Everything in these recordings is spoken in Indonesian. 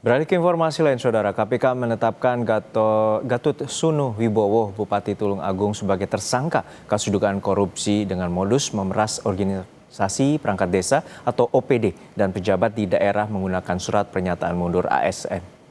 Beralih ke informasi lain, Saudara, KPK menetapkan Gatut Sunu Wibowo, Bupati Tulung Agung sebagai tersangka kasus dugaan korupsi dengan modus memeras organisasi perangkat desa atau OPD dan pejabat di daerah menggunakan surat pernyataan mundur ASN.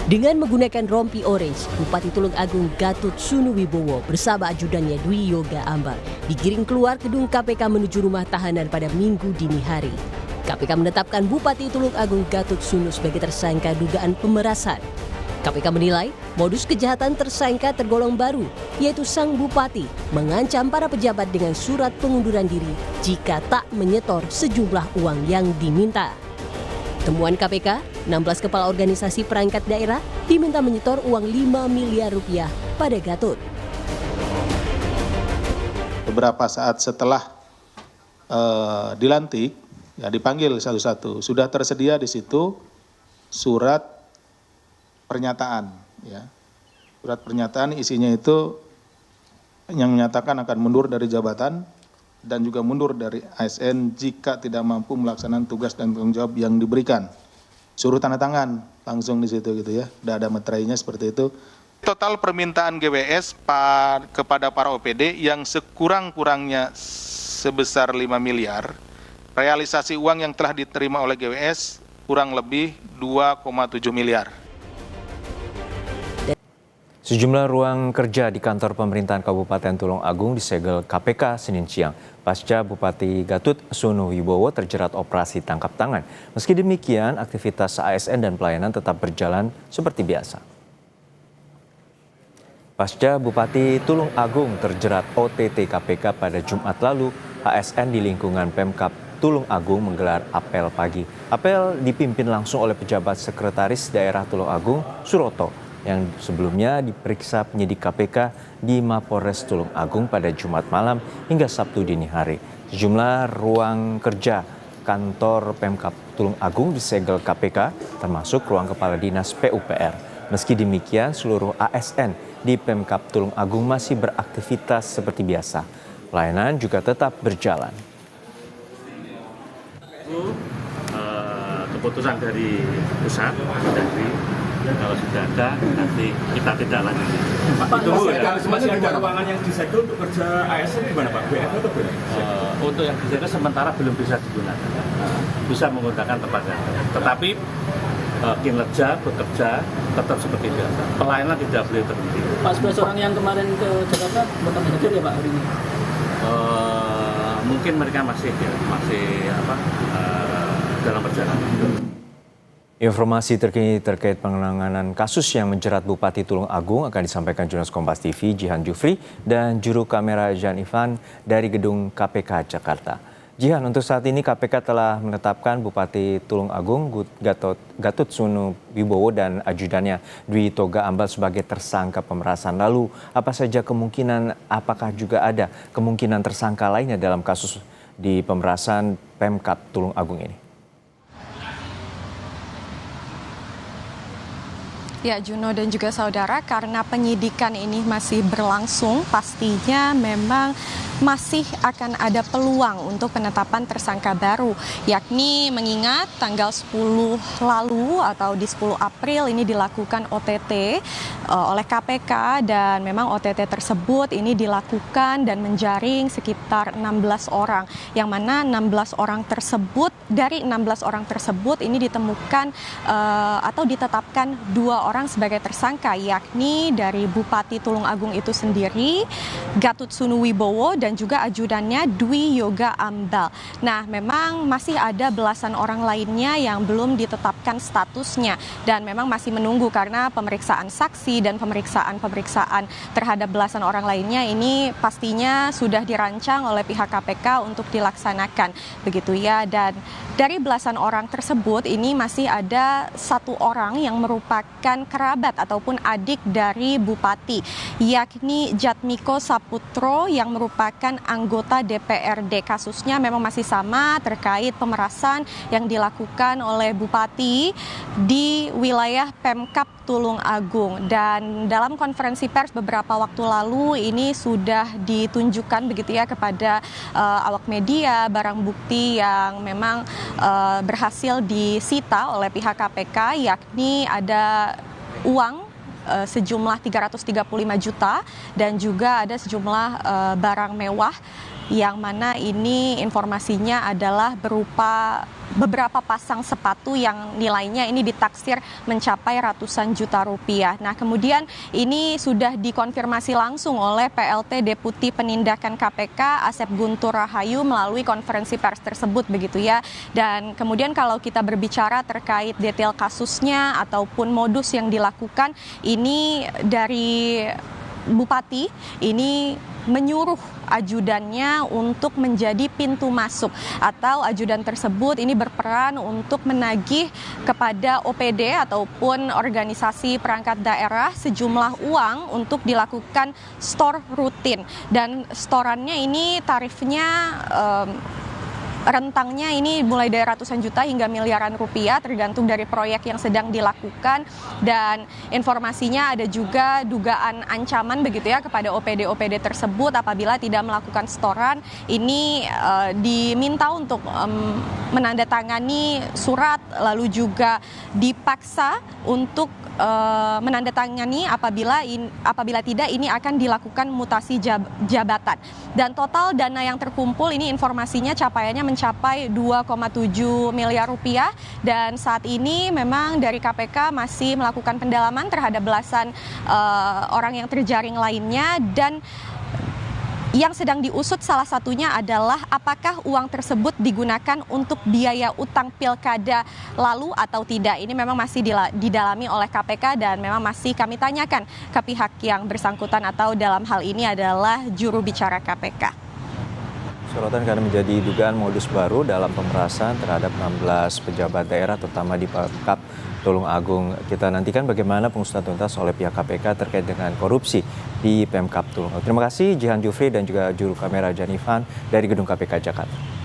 Dengan menggunakan rompi orange, Bupati Tulung Agung Gatut Sunu Wibowo bersama ajudannya Dwi Yoga Ambal digiring keluar gedung KPK menuju rumah tahanan pada Minggu dini hari. KPK menetapkan Bupati Tulung Agung Gatut Sunu sebagai tersangka dugaan pemerasan. KPK menilai modus kejahatan tersangka tergolong baru, yaitu sang bupati mengancam para pejabat dengan surat pengunduran diri jika tak menyetor sejumlah uang yang diminta. Temuan KPK, 16 kepala organisasi perangkat daerah diminta menyetor uang 5 miliar rupiah pada Gatut. Beberapa saat setelah dilantik, ya dipanggil satu-satu. Sudah tersedia di situ surat pernyataan. Ya. Surat pernyataan isinya itu yang menyatakan akan mundur dari jabatan dan juga mundur dari ASN jika tidak mampu melaksanakan tugas dan tanggung jawab yang diberikan. Suruh tanda tangan langsung di situ gitu ya. Udah ada materainya seperti itu. Total permintaan GWS kepada para OPD yang sekurang-kurangnya sebesar 5 miliar. Realisasi uang yang telah diterima oleh GWS kurang lebih 2,7 miliar. Sejumlah ruang kerja di kantor pemerintahan Kabupaten Tulung Agung disegel KPK Senin siang pasca Bupati Gatut Sunu Wibowo terjerat operasi tangkap tangan. Meski demikian, aktivitas ASN dan pelayanan tetap berjalan seperti biasa. Pasca Bupati Tulung Agung terjerat OTT KPK pada Jumat lalu, ASN di lingkungan Pemkab Tulung Agung menggelar apel pagi. Apel dipimpin langsung oleh pejabat Sekretaris Daerah Tulung Agung, Suroto, yang sebelumnya diperiksa penyidik KPK di Mapolres Tulung Agung pada Jumat malam hingga Sabtu dini hari. Sejumlah ruang kerja kantor Pemkab Tulung Agung disegel KPK, termasuk ruang Kepala Dinas PUPR. Meski demikian, seluruh ASN di Pemkab Tulung Agung masih beraktivitas seperti biasa. Pelayanan juga tetap berjalan. Keputusan dari pusat, dari kalau sudah ada nanti kita tidak lanjut. Pak, masih ada ruangan yang disegel untuk kerja ASN di mana Pak? BF atau BF? Untuk yang disegel sementara belum bisa digunakan. Bisa menggunakan tempat yang lain. Tetapi kinerja, bekerja tetap seperti biasa. Pelayanan tidak boleh terhenti. Pak, 11 orang yang kemarin ke Jakarta bakal hadir ya Pak hari ini? Mungkin mereka masih dalam perjalanan. Informasi terkini terkait penanganan kasus yang menjerat Bupati Tulung Agung akan disampaikan jurnalis Kompas TV Jihan Jufri dan juru kamera Jan Ivan dari gedung KPK Jakarta. Jihan, untuk saat ini KPK telah menetapkan Bupati Tulung Agung Gatut Sunu Wibowo dan ajudannya Dwi Yoga Ambal sebagai tersangka pemerasan. Lalu apa saja kemungkinan, apakah juga ada kemungkinan tersangka lainnya dalam kasus di pemerasan Pemkab Tulung Agung ini? Ya, Juno dan juga saudara, karena penyidikan ini masih berlangsung, pastinya memang masih akan ada peluang untuk penetapan tersangka baru, yakni mengingat tanggal 10 lalu atau di 10 April ini dilakukan OTT oleh KPK dan memang OTT tersebut ini dilakukan dan menjaring sekitar 16 orang, yang mana 16 orang tersebut, dari 16 orang tersebut ini ditemukan atau ditetapkan 2 orang sebagai tersangka, yakni dari Bupati Tulung Agung itu sendiri, Gatut Sunu Wibowo, dan juga ajudannya Dwi Yoga Ambal. Nah, memang masih ada belasan orang lainnya yang belum ditetapkan statusnya dan memang masih menunggu karena pemeriksaan saksi dan pemeriksaan terhadap belasan orang lainnya ini pastinya sudah dirancang oleh pihak KPK untuk dilaksanakan, begitu ya. Dan dari belasan orang tersebut ini masih ada 1 orang yang merupakan kerabat ataupun adik dari Bupati, yakni Jatmiko Saputro yang merupakan merupakan anggota DPRD. Kasusnya memang masih sama terkait pemerasan yang dilakukan oleh Bupati di wilayah Pemkab Tulung Agung. Dan dalam konferensi pers beberapa waktu lalu ini sudah ditunjukkan begitu ya kepada awak media barang bukti yang memang berhasil disita oleh pihak KPK, yakni ada uang sejumlah 335 juta dan juga ada sejumlah barang mewah yang mana ini informasinya adalah berupa beberapa pasang sepatu yang nilainya ini ditaksir mencapai ratusan juta rupiah. Nah, kemudian ini sudah dikonfirmasi langsung oleh PLT Deputi Penindakan KPK Asep Guntur Rahayu melalui konferensi pers tersebut begitu ya. Dan kemudian kalau kita berbicara terkait detail kasusnya ataupun modus yang dilakukan, ini dari Bupati ini menyuruh ajudannya untuk menjadi pintu masuk, atau ajudan tersebut ini berperan untuk menagih kepada OPD ataupun organisasi perangkat daerah sejumlah uang untuk dilakukan store rutin, dan storannya ini tarifnya rentangnya ini mulai dari ratusan juta hingga miliaran rupiah tergantung dari proyek yang sedang dilakukan. Dan informasinya ada juga dugaan ancaman begitu ya kepada OPD-OPD tersebut apabila tidak melakukan setoran. Ini diminta untuk menandatangani surat, lalu juga dipaksa untuk menandatangani apabila tidak ini akan dilakukan mutasi jabatan. Dan total dana yang terkumpul ini informasinya capaiannya mencapai 2,7 miliar rupiah, dan saat ini memang dari KPK masih melakukan pendalaman terhadap belasan orang yang terjaring lainnya, dan yang sedang diusut salah satunya adalah apakah uang tersebut digunakan untuk biaya utang pilkada lalu atau tidak. Ini memang masih didalami oleh KPK dan memang masih kami tanyakan ke pihak yang bersangkutan atau dalam hal ini adalah juru bicara KPK. Sorotan karena menjadi dugaan modus baru dalam pemerasan terhadap 16 pejabat daerah terutama di Pemkab Tulung Agung. Kita nantikan bagaimana pengusutan tuntas oleh pihak KPK terkait dengan korupsi di Pemkab Tulung Agung. Terima kasih Jihan Jufri dan juga juru kamera Janifan dari Gedung KPK Jakarta.